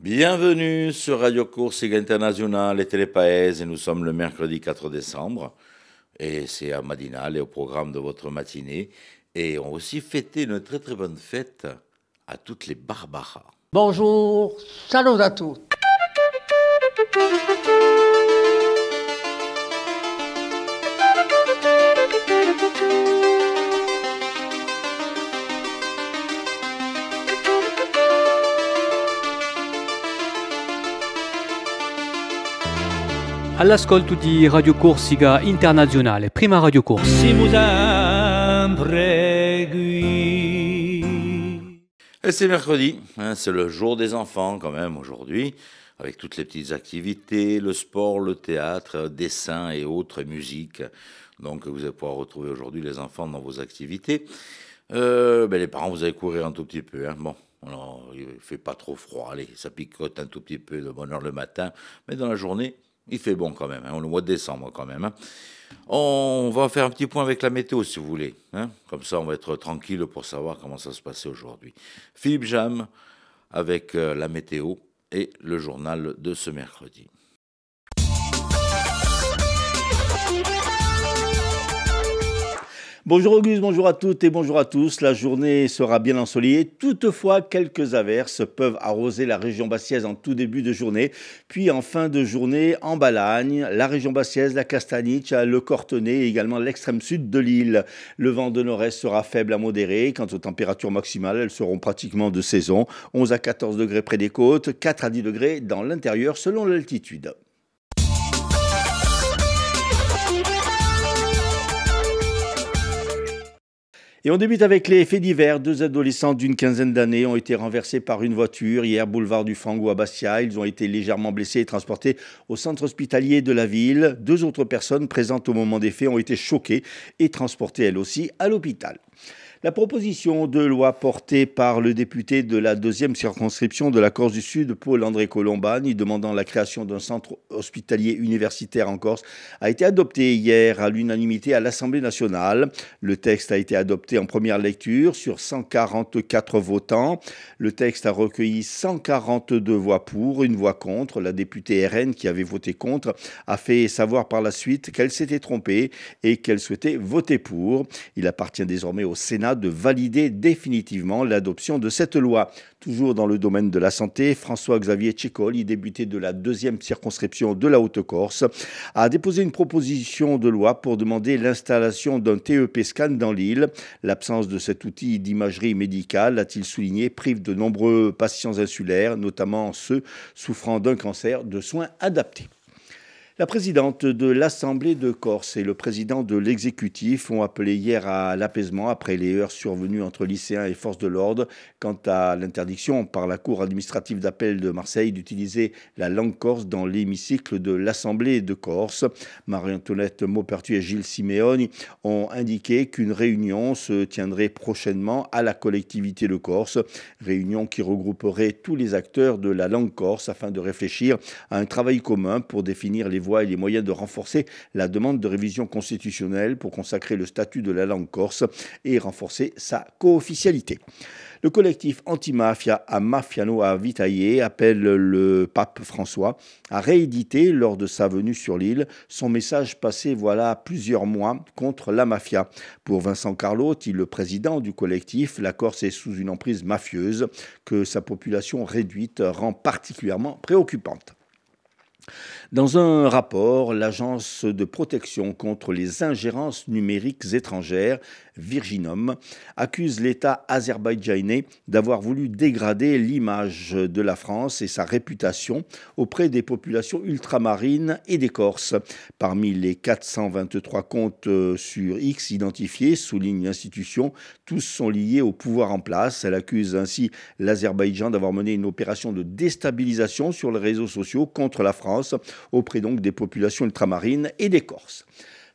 Bienvenue sur Radio Corsica Internazionale et Telepaese. Nous sommes le mercredi 4 décembre et c'est à Madinale et au programme de votre matinée. Et on a aussi fêté une très très bonne fête à toutes les Barbaras. Bonjour, salut à tous. All'ascolto di Radio Corsica Internazionale, prima Radio Corsica. Et c'est mercredi, c'est le jour des enfants quand même aujourd'hui, avec toutes les petites activités, le sport, le théâtre, dessin et autres, musique. Donc vous allez pouvoir retrouver aujourd'hui les enfants dans vos activités. Les parents, vous allez courir un tout petit peu. Bon, alors, il ne fait pas trop froid, allez, ça picote un tout petit peu de bonne heure le matin, mais dans la journée, il fait bon quand même, on est au mois de décembre quand même. On va faire un petit point avec la météo si vous voulez. Comme ça, on va être tranquille pour savoir comment ça se passait aujourd'hui. Philippe Jam avec la météo et le journal de ce mercredi. Bonjour Auguste, bonjour à toutes et bonjour à tous. La journée sera bien ensoleillée. Toutefois, quelques averses peuvent arroser la région bastiaise en tout début de journée. Puis en fin de journée, en Balagne, la région bastiaise, la Castaniche, le Cortenay et également l'extrême sud de l'île. Le vent de nord-est sera faible à modéré. Quant aux températures maximales, elles seront pratiquement de saison. 11 à 14 degrés près des côtes, 4 à 10 degrés dans l'intérieur selon l'altitude. Et on débute avec les faits divers. 2 adolescents d'une quinzaine d'années ont été renversés par une voiture hier, boulevard du Fangou à Bastia. Ils ont été légèrement blessés et transportés au centre hospitalier de la ville. 2 autres personnes présentes au moment des faits ont été choquées et transportées elles aussi à l'hôpital. La proposition de loi portée par le député de la 2e circonscription de la Corse du Sud, Paul-André Colombani, demandant la création d'un centre hospitalier universitaire en Corse, a été adoptée hier à l'unanimité à l'Assemblée nationale. Le texte a été adopté en première lecture sur 144 votants. Le texte a recueilli 142 voix pour, une voix contre. La députée RN, qui avait voté contre, a fait savoir par la suite qu'elle s'était trompée et qu'elle souhaitait voter pour. Il appartient désormais au Sénat de valider définitivement l'adoption de cette loi. Toujours dans le domaine de la santé, François-Xavier Tchekoli, député de la 2e circonscription de la Haute-Corse, a déposé une proposition de loi pour demander l'installation d'un TEP scan dans l'île. L'absence de cet outil d'imagerie médicale, a-t-il souligné, prive de nombreux patients insulaires, notamment ceux souffrant d'un cancer, de soins adaptés. La présidente de l'Assemblée de Corse et le président de l'exécutif ont appelé hier à l'apaisement après les heurts survenus entre lycéens et forces de l'ordre quant à l'interdiction par la Cour administrative d'appel de Marseille d'utiliser la langue corse dans l'hémicycle de l'Assemblée de Corse. Marie-Antoinette Maupertuis et Gilles Simeoni ont indiqué qu'une réunion se tiendrait prochainement à la collectivité de Corse, réunion qui regrouperait tous les acteurs de la langue corse afin de réfléchir à un travail commun pour définir les voies et les moyens de renforcer la demande de révision constitutionnelle pour consacrer le statut de la langue corse et renforcer sa co-officialité. Le collectif anti-mafia à Mafiano à Vitaillé appelle le pape François à rééditer, lors de sa venue sur l'île, son message passé voilà plusieurs mois contre la mafia. Pour Vincent Carlotti, le président du collectif, la Corse est sous une emprise mafieuse que sa population réduite rend particulièrement préoccupante. Dans un rapport, l'Agence de protection contre les ingérences numériques étrangères, Virginum, accuse l'État azerbaïdjanais d'avoir voulu dégrader l'image de la France et sa réputation auprès des populations ultramarines et des Corses. Parmi les 423 comptes sur X identifiés, souligne l'institution, tous sont liés au pouvoir en place. Elle accuse ainsi l'Azerbaïdjan d'avoir mené une opération de déstabilisation sur les réseaux sociaux contre la France, auprès donc des populations ultramarines et des Corses.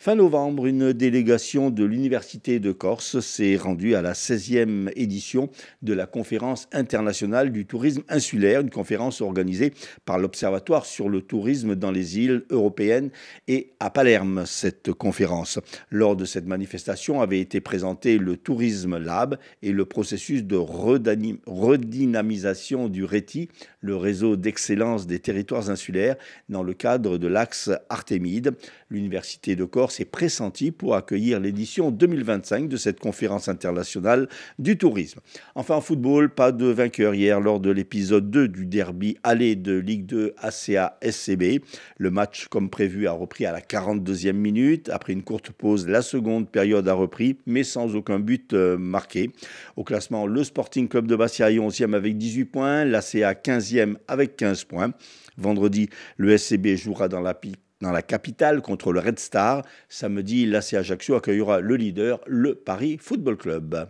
Fin novembre, une délégation de l'Université de Corse s'est rendue à la 16e édition de la conférence internationale du tourisme insulaire, une conférence organisée par l'Observatoire sur le tourisme dans les îles européennes et à Palerme. Cette conférence, lors de cette manifestation, avait été présenté le Tourisme Lab et le processus de redynamisation du RETI, le réseau d'excellence des territoires insulaires, dans le cadre de l'axe Artémide. L'Université de Corse est pressentie pour accueillir l'édition 2025 de cette conférence internationale du tourisme. Enfin, en football, pas de vainqueur hier lors de l'épisode 2 du derby aller de Ligue 2 ACA-SCB. Le match, comme prévu, a repris à la 42e minute. Après une courte pause, la seconde période a repris, mais sans aucun but marqué. Au classement, le Sporting Club de Bastia est 11e avec 18 points, l'ACA 15e avec 15 points. Vendredi, le SCB jouera dans la capitale contre le Red Star. Samedi, l'AC Ajaccio accueillera le leader, le Paris Football Club.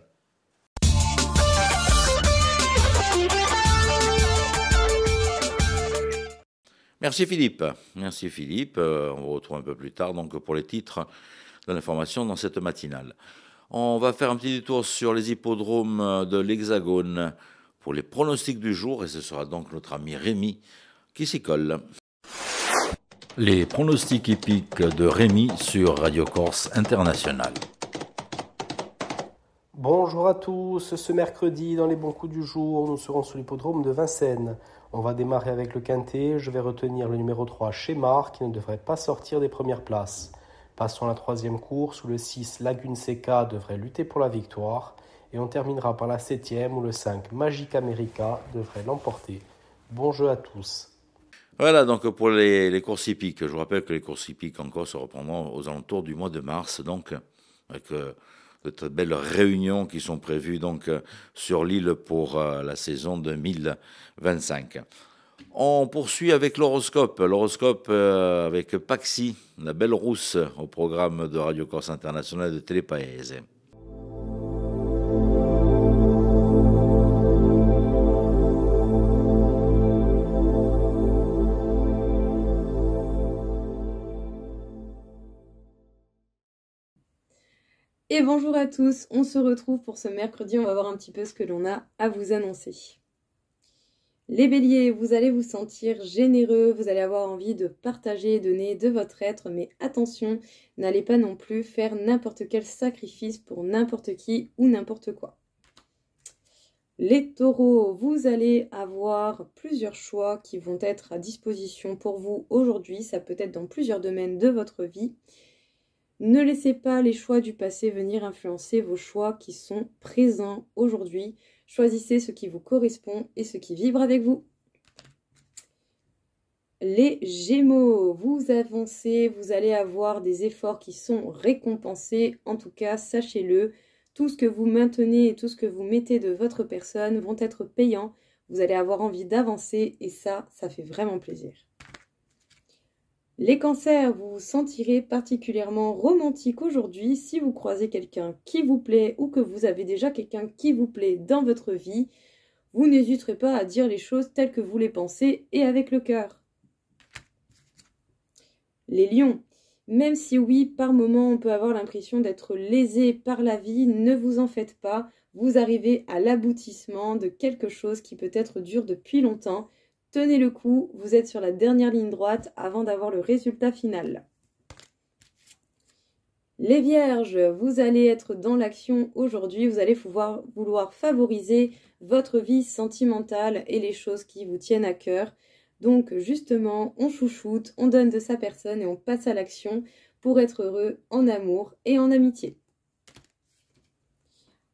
Merci Philippe. Merci Philippe. On vous retrouve un peu plus tard donc, pour les titres de l'information dans cette matinale. On va faire un petit détour sur les hippodromes de l'Hexagone pour les pronostics du jour et ce sera donc notre ami Rémi qui s'y colle. Les pronostics hippiques de Rémi sur Radio Corse International. Bonjour à tous, ce mercredi dans les bons coups du jour, nous serons sur l'hippodrome de Vincennes. On va démarrer avec le quintet, je vais retenir le numéro 3 Schémar qui ne devrait pas sortir des premières places. Passons à la troisième course où le 6 Lagune Seca devrait lutter pour la victoire et on terminera par la septième où le 5 Magic America devrait l'emporter. Bon jeu à tous. Voilà donc pour les courses hippiques. Je vous rappelle que les courses hippiques en Corse se reprendront aux alentours du mois de mars, donc avec de très belles réunions qui sont prévues donc sur l'île pour la saison 2025. On poursuit avec l'horoscope. L'horoscope avec Paxi, la belle rousse, au programme de Radio Corse International de Télépaese. Et bonjour à tous, on se retrouve pour ce mercredi, on va voir un petit peu ce que l'on a à vous annoncer. Les béliers, vous allez vous sentir généreux, vous allez avoir envie de partager et donner de votre être, mais attention, n'allez pas non plus faire n'importe quel sacrifice pour n'importe qui ou n'importe quoi. Les taureaux, vous allez avoir plusieurs choix qui vont être à disposition pour vous aujourd'hui, ça peut être dans plusieurs domaines de votre vie. Ne laissez pas les choix du passé venir influencer vos choix qui sont présents aujourd'hui. Choisissez ce qui vous correspond et ce qui vibre avec vous. Les Gémeaux, vous avancez, vous allez avoir des efforts qui sont récompensés. En tout cas, sachez-le, tout ce que vous maintenez et tout ce que vous mettez de votre personne vont être payants. Vous allez avoir envie d'avancer et ça fait vraiment plaisir. Les cancers, vous vous sentirez particulièrement romantique aujourd'hui si vous croisez quelqu'un qui vous plaît ou que vous avez déjà quelqu'un qui vous plaît dans votre vie. Vous n'hésiterez pas à dire les choses telles que vous les pensez et avec le cœur. Les lions, même si oui, par moments on peut avoir l'impression d'être lésé par la vie, ne vous en faites pas. Vous arrivez à l'aboutissement de quelque chose qui peut être dur depuis longtemps. Tenez le coup, vous êtes sur la dernière ligne droite avant d'avoir le résultat final. Les vierges, vous allez être dans l'action aujourd'hui, vous allez vouloir favoriser votre vie sentimentale et les choses qui vous tiennent à cœur. Donc justement, on chouchoute, on donne de sa personne et on passe à l'action pour être heureux en amour et en amitié.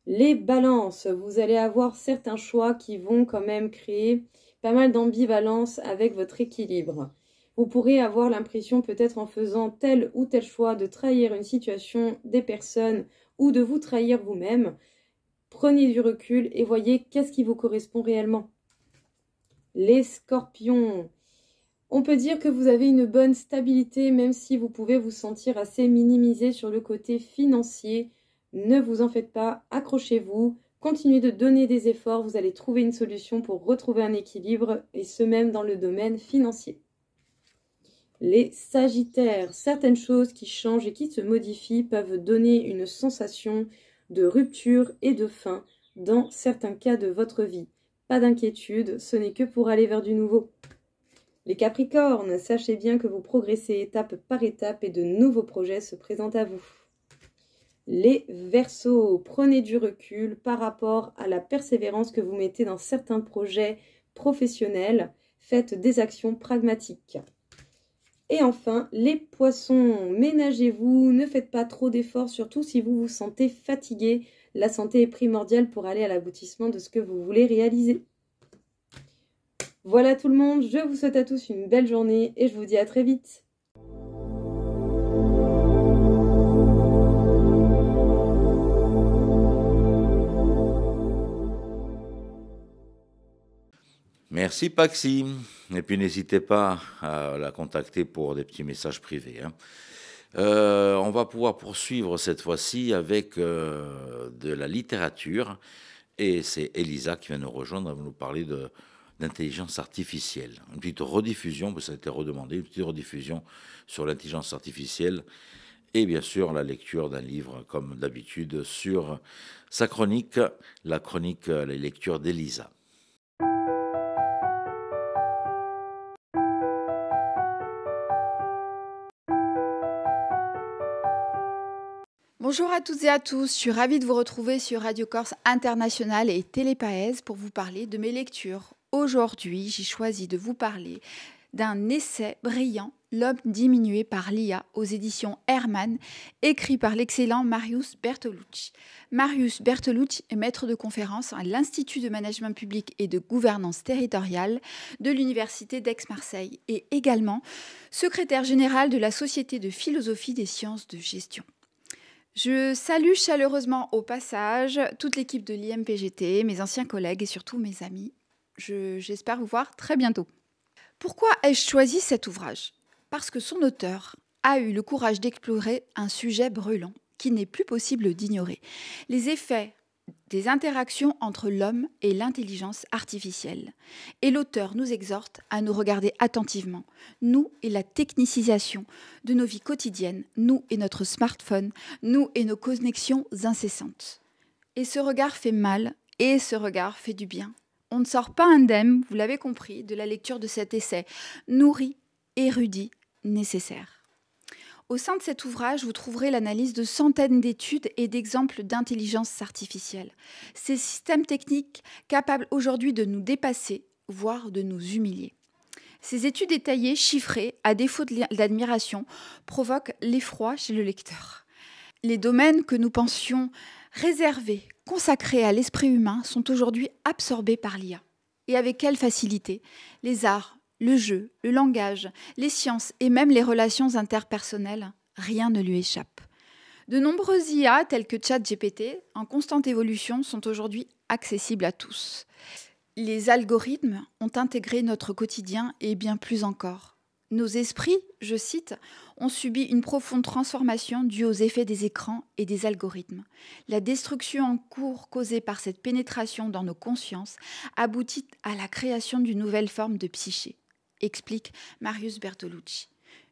Les balances, vous allez avoir certains choix qui vont quand même créer pas mal d'ambivalence avec votre équilibre. Vous pourrez avoir l'impression peut-être en faisant tel ou tel choix de trahir une situation, des personnes ou de vous trahir vous-même. Prenez du recul et voyez qu'est-ce qui vous correspond réellement. Les scorpions, on peut dire que vous avez une bonne stabilité même si vous pouvez vous sentir assez minimisé sur le côté financier. Ne vous en faites pas, accrochez-vous. Continuez de donner des efforts, vous allez trouver une solution pour retrouver un équilibre et ce même dans le domaine financier. Les Sagittaires, certaines choses qui changent et qui se modifient peuvent donner une sensation de rupture et de fin dans certains cas de votre vie. Pas d'inquiétude, ce n'est que pour aller vers du nouveau. Les Capricornes, sachez bien que vous progressez étape par étape et de nouveaux projets se présentent à vous. Les Verseaux, prenez du recul par rapport à la persévérance que vous mettez dans certains projets professionnels. Faites des actions pragmatiques. Et enfin, les Poissons, ménagez-vous, ne faites pas trop d'efforts, surtout si vous vous sentez fatigué. La santé est primordiale pour aller à l'aboutissement de ce que vous voulez réaliser. Voilà tout le monde, je vous souhaite à tous une belle journée et je vous dis à très vite. Merci Paxi. Et puis n'hésitez pas à la contacter pour des petits messages privés. On va pouvoir poursuivre cette fois-ci avec de la littérature. Et c'est Elisa qui vient nous rejoindre, elle va nous parler d'intelligence artificielle. Une petite rediffusion, parce que ça a été redemandé, une petite rediffusion sur l'intelligence artificielle. Et bien sûr, la lecture d'un livre, comme d'habitude, sur sa chronique, la lecture d'Elisa. Bonjour à toutes et à tous, je suis ravie de vous retrouver sur Radio Corse International et Télépaèse pour vous parler de mes lectures. Aujourd'hui, j'ai choisi de vous parler d'un essai brillant, L'homme diminué par l'IA, aux éditions Hermann, écrit par l'excellent Marius Bertolucci. Marius Bertolucci est maître de conférence à l'Institut de management public et de gouvernance territoriale de l'Université d'Aix-Marseille et également secrétaire général de la Société de philosophie des sciences de gestion. Je salue chaleureusement au passage toute l'équipe de l'IMPGT, mes anciens collègues et surtout mes amis. J'espère vous voir très bientôt. Pourquoi ai-je choisi cet ouvrage ? Parce que son auteur a eu le courage d'explorer un sujet brûlant qu'il n'est plus possible d'ignorer. Les effets des interactions entre l'homme et l'intelligence artificielle. Et l'auteur nous exhorte à nous regarder attentivement, nous et la technicisation de nos vies quotidiennes, nous et notre smartphone, nous et nos connexions incessantes. Et ce regard fait mal, et ce regard fait du bien. On ne sort pas indemne, vous l'avez compris, de la lecture de cet essai, nourri, érudit, nécessaire. Au sein de cet ouvrage, vous trouverez l'analyse de centaines d'études et d'exemples d'intelligence artificielle. Ces systèmes techniques capables aujourd'hui de nous dépasser, voire de nous humilier. Ces études détaillées, chiffrées, à défaut d'admiration, provoquent l'effroi chez le lecteur. Les domaines que nous pensions réservés, consacrés à l'esprit humain, sont aujourd'hui absorbés par l'IA. Et avec quelle facilité ? Les arts, le jeu, le langage, les sciences et même les relations interpersonnelles, rien ne lui échappe. De nombreuses IA, telles que ChatGPT, en constante évolution, sont aujourd'hui accessibles à tous. Les algorithmes ont intégré notre quotidien et bien plus encore. Nos esprits, je cite, ont subi une profonde transformation due aux effets des écrans et des algorithmes. La destruction en cours causée par cette pénétration dans nos consciences aboutit à la création d'une nouvelle forme de psyché, explique Marius Bertolucci.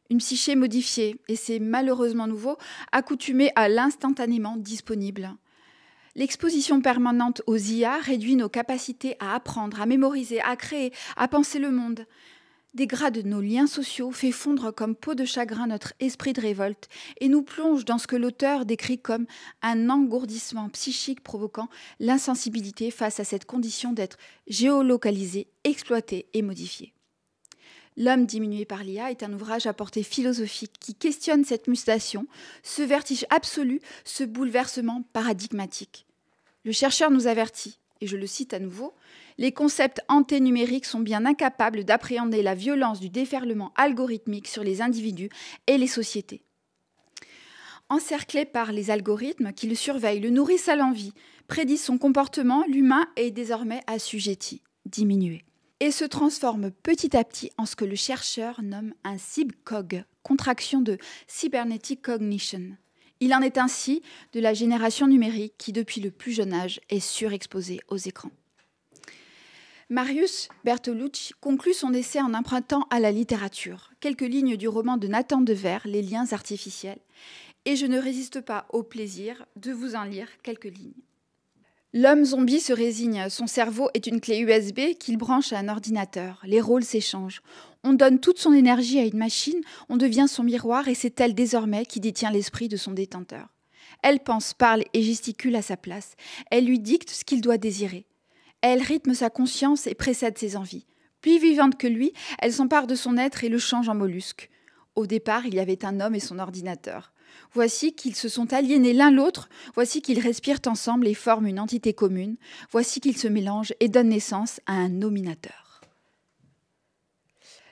Une psyché modifiée, et c'est malheureusement nouveau, accoutumée à l'instantanément disponible. L'exposition permanente aux IA réduit nos capacités à apprendre, à mémoriser, à créer, à penser le monde. Dégrade nos liens sociaux, fait fondre comme peau de chagrin notre esprit de révolte et nous plonge dans ce que l'auteur décrit comme un engourdissement psychique provoquant l'insensibilité face à cette condition d'être géolocalisé, exploité et modifié. L'homme diminué par l'IA est un ouvrage à portée philosophique qui questionne cette mutation, ce vertige absolu, ce bouleversement paradigmatique. Le chercheur nous avertit, et je le cite à nouveau, « Les concepts anténumériques sont bien incapables d'appréhender la violence du déferlement algorithmique sur les individus et les sociétés. » Encerclé par les algorithmes qui le surveillent, le nourrissent à l'envi, prédisent son comportement, l'humain est désormais assujetti, diminué, et se transforme petit à petit en ce que le chercheur nomme un CybCog, contraction de Cybernetic Cognition. Il en est ainsi de la génération numérique qui, depuis le plus jeune âge, est surexposée aux écrans. Marius Bertolucci conclut son essai en empruntant à la littérature quelques lignes du roman de Nathan Dever, Les liens artificiels, et je ne résiste pas au plaisir de vous en lire quelques lignes. L'homme zombie se résigne, son cerveau est une clé USB qu'il branche à un ordinateur, les rôles s'échangent. On donne toute son énergie à une machine, on devient son miroir et c'est elle désormais qui détient l'esprit de son détenteur. Elle pense, parle et gesticule à sa place, elle lui dicte ce qu'il doit désirer. Elle rythme sa conscience et précède ses envies. Plus vivante que lui, elle s'empare de son être et le change en mollusque. Au départ, il y avait un homme et son ordinateur. Voici qu'ils se sont aliénés l'un l'autre, voici qu'ils respirent ensemble et forment une entité commune, voici qu'ils se mélangent et donnent naissance à un nominateur.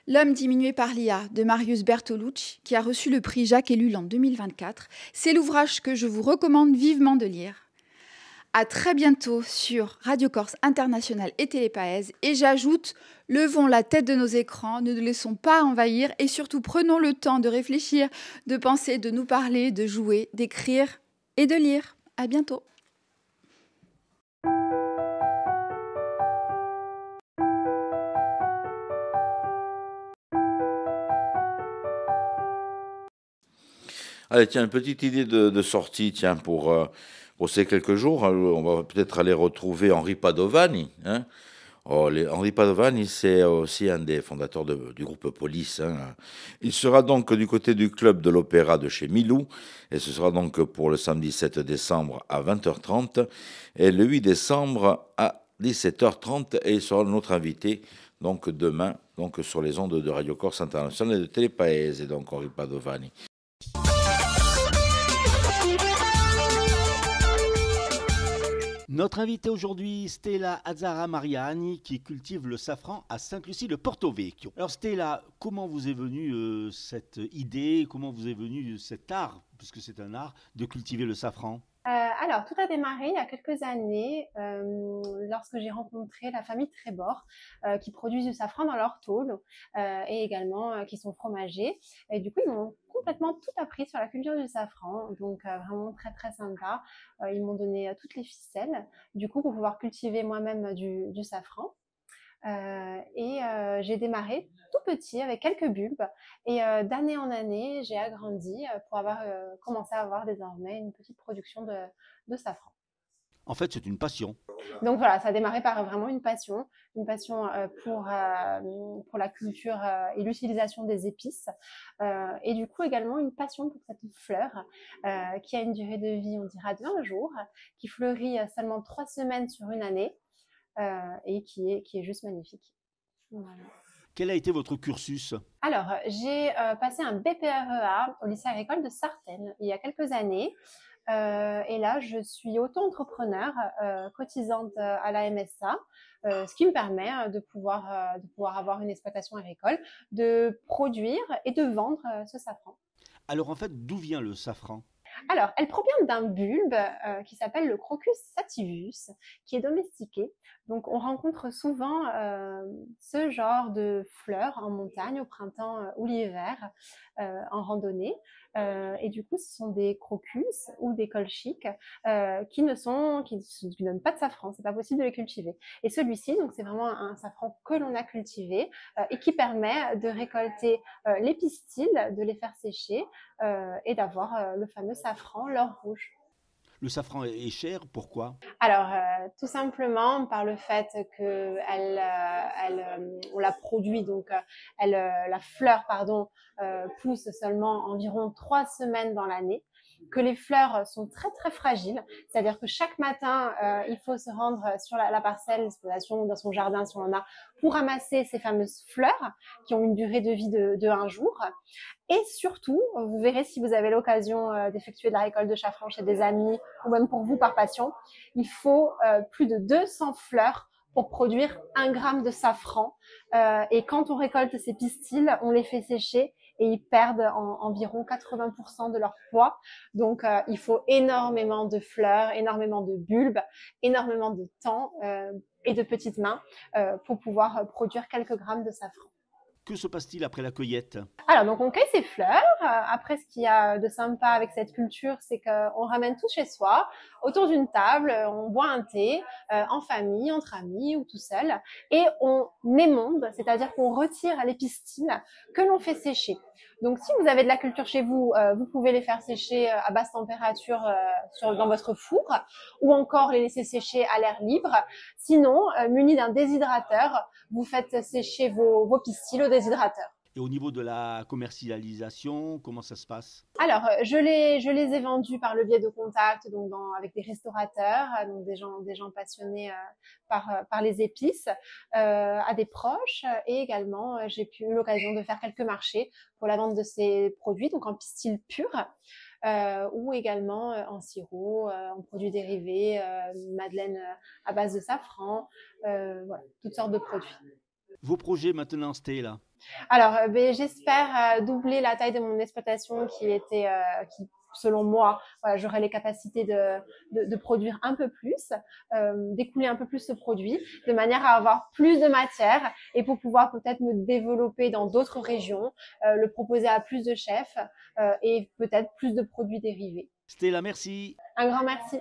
L'homme diminué par l'IA de Marius Bertolucci, qui a reçu le prix Jacques Ellul en 2024, c'est l'ouvrage que je vous recommande vivement de lire. À très bientôt sur Radio Corse International et Télépaèse. Et j'ajoute, levons la tête de nos écrans, ne nous laissons pas envahir et surtout prenons le temps de réfléchir, de penser, de nous parler, de jouer, d'écrire et de lire. À bientôt. Allez, tiens, une petite idée de sortie, tiens, pour ces quelques jours. On va peut-être aller retrouver Henri Padovani. Hein. Henri Padovani, c'est aussi un des fondateurs du groupe Police. Hein. Il sera donc du côté du club de l'Opéra de chez Milou, et ce sera donc pour le samedi 7 décembre à 20h30, et le 8 décembre à 17h30, et il sera notre invité donc demain donc sur les ondes de Radio Corse International et de Télépaèse, et donc Henri Padovani. Notre invité aujourd'hui, Stella Azzara Mariani, qui cultive le safran à Sainte-Lucie-le-Porto Vecchio. Alors Stella, comment vous est venue cette idée, comment vous est venu cet art, puisque c'est un art, de cultiver le safran ? Alors, tout a démarré il y a quelques années lorsque j'ai rencontré la famille Trébor qui produit du safran dans leur tôle et également qui sont fromagers. Et du coup, ils m'ont complètement tout appris sur la culture du safran, donc vraiment très très sympa. Ils m'ont donné toutes les ficelles du coup pour pouvoir cultiver moi-même du safran. J'ai démarré tout petit avec quelques bulbes et d'année en année j'ai agrandi pour avoir commencé à avoir désormais une petite production de safran. En fait, c'est une passion. Donc voilà, ça a démarré par vraiment une passion pour la culture et l'utilisation des épices et du coup également une passion pour cette fleur qui a une durée de vie, on dira, de 1 jour, qui fleurit seulement 3 semaines sur une année. Et qui est juste magnifique. Voilà. Quel a été votre cursus ? Alors, j'ai passé un BPREA au lycée agricole de Sartène il y a quelques années. Et là, je suis auto-entrepreneur, cotisante à la MSA, ce qui me permet de pouvoir avoir une exploitation agricole, de produire et de vendre ce safran. Alors en fait, d'où vient le safran ? Alors, elle provient d'un bulbe qui s'appelle le Crocus sativus, qui est domestiqué. Donc, on rencontre souvent ce genre de fleurs en montagne au printemps ou l'hiver en randonnée. Et du coup, ce sont des crocus ou des colchiques qui ne donnent pas de safran. C'est pas possible de les cultiver. Et celui-ci, donc, c'est vraiment un safran que l'on a cultivé et qui permet de récolter les pistils, de les faire sécher et d'avoir le fameux safran, l'or rouge. Le safran est cher, pourquoi ? Alors, tout simplement par le fait que on la produit, donc la fleur, pousse seulement environ 3 semaines dans l'année, que les fleurs sont très très fragiles, c'est-à-dire que chaque matin, il faut se rendre sur la parcelle d'exploitation, dans son jardin si on en a, pour ramasser ces fameuses fleurs qui ont une durée de vie de 1 jour. Et surtout, vous verrez si vous avez l'occasion d'effectuer de la récolte de safran chez des amis ou même pour vous par passion, il faut plus de 200 fleurs pour produire 1 gramme de safran. Et quand on récolte ces pistils, on les fait sécher et ils perdent environ 80% de leur poids. Donc, il faut énormément de fleurs, énormément de bulbes, énormément de temps et de petites mains pour pouvoir produire quelques grammes de safran. Que se passe-t-il après la cueillette? Alors, donc on cueille ces fleurs. Après, ce qu'il y a de sympa avec cette culture, c'est qu'on ramène tout chez soi, autour d'une table, on boit un thé, en famille, entre amis ou tout seul, et on émonde, c'est-à-dire qu'on retire les pistils que l'on fait sécher. Donc, si vous avez de la culture chez vous, vous pouvez les faire sécher à basse température dans votre four, ou encore les laisser sécher à l'air libre. Sinon, muni d'un déshydrateur, vous faites sécher vos pistils au déshydrateur. Et au niveau de la commercialisation, comment ça se passe? Alors, je les ai vendus par le biais de contacts, donc avec des restaurateurs, donc des gens passionnés par les épices, à des proches, et également j'ai eu l'occasion de faire quelques marchés pour la vente de ces produits, donc en pistil pur, ou également en sirop, en produits dérivés, madeleine à base de safran, voilà, toutes sortes de produits. Vos projets maintenant, Stella? Alors, j'espère doubler la taille de mon exploitation qui selon moi, voilà, j'aurai les capacités de produire un peu plus, d'écouler un peu plus ce produit, de manière à avoir plus de matière et pour pouvoir peut-être me développer dans d'autres régions, le proposer à plus de chefs et peut-être plus de produits dérivés. Stella, merci. Un grand merci.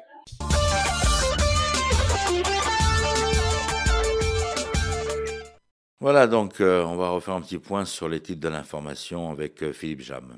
Voilà, donc on va refaire un petit point sur les titres de l'information avec Philippe Jam.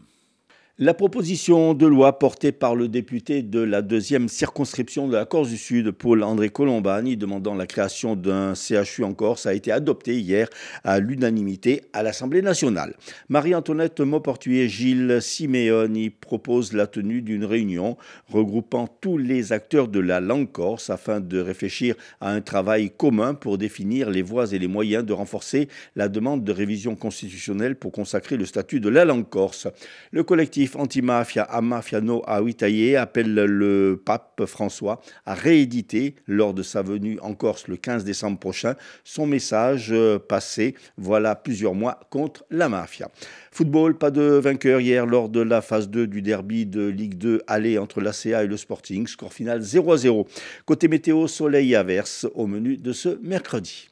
La proposition de loi portée par le député de la 2e circonscription de la Corse du Sud, Paul-André Colombani, demandant la création d'un CHU en Corse, a été adoptée hier à l'unanimité à l'Assemblée nationale. Marie-Antoinette Mauportuy et Gilles Simeoni proposent la tenue d'une réunion regroupant tous les acteurs de la langue corse afin de réfléchir à un travail commun pour définir les voies et les moyens de renforcer la demande de révision constitutionnelle pour consacrer le statut de la langue corse. Le collectif anti-mafia Amafiano Awitaye appelle le pape François à rééditer, lors de sa venue en Corse le 15 décembre prochain, son message passé voilà plusieurs mois contre la mafia. Football, pas de vainqueur hier lors de la phase 2 du derby de Ligue 2 aller entre l'ACA et le Sporting. Score final 0-0. Côté météo, soleil et averse au menu de ce mercredi.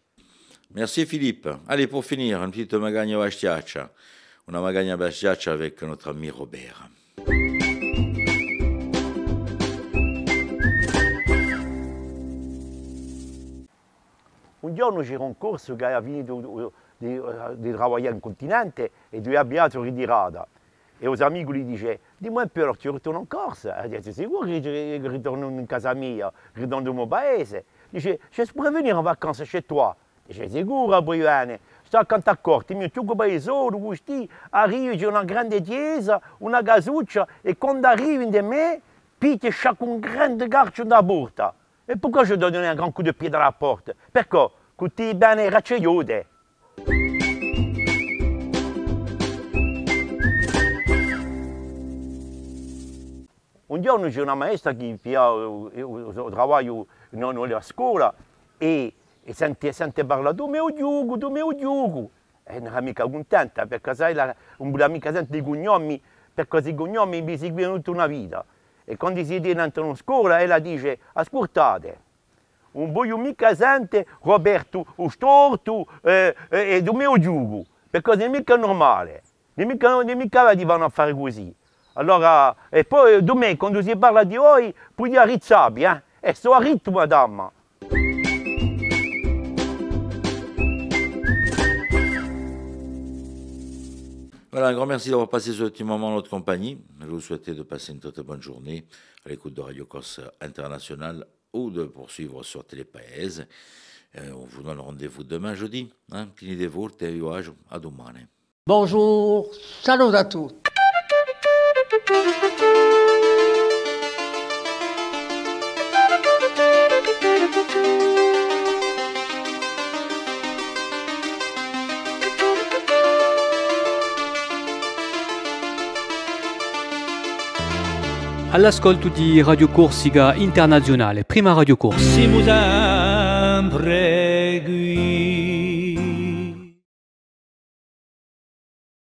Merci Philippe. Allez, pour finir, une petite magagna bastiaccia. Una magagna bastiaccia avec notre ami Robert. Un giorno c'era un corso che aveva finito di lavorare in continente e due abbiati ritirati. E os amici gli dice, dimmi un po', ti ritorno in Corsa? E dice, sicuro che ritorno in casa mia, ritorno nel mio paese. Dice, je pourrais venire en vacances chez toi. Dice, sicuro, Briane. Sto accanto a corti, mio tuo paesone, questi, arrivi, c'è una grande chiesa, una casuccia, e quando arrivi da me, piti chaque un grande garcio da porta. E perché je dois donner un grand coup de pied dans la porte? Perché? Tutti bene racciaiude. Un giorno c'è una maestra che lavora nella scuola e sente parlare tu mio giugo. E non è mica contenta perché sai, una mica sente i cognomi, perché questi cognomi mi seguono tutta una vita. E quando si entra in scuola, ella dice, ascoltate, non voglio mica sente Roberto o storto e do mio giugo, perché non è mica normale, non è mica ti vanno a fare così. Allora, e poi domenica, quando si parla di voi, puoi dire rizzabi, e sto a ritmo, madama. Voilà, un grand merci d'avoir passé ce petit moment en notre compagnie. Je vous souhaite de passer une très bonne journée à l'écoute de Radio Corse International ou de poursuivre sur Télépaese. On vous donne rendez-vous demain jeudi. Tieni de volte e vi a domani. Bonjour, salut à tous. All'ascolto di Radio Corsica Internazionale, prima Radio Corsa. Siamo sempre qui.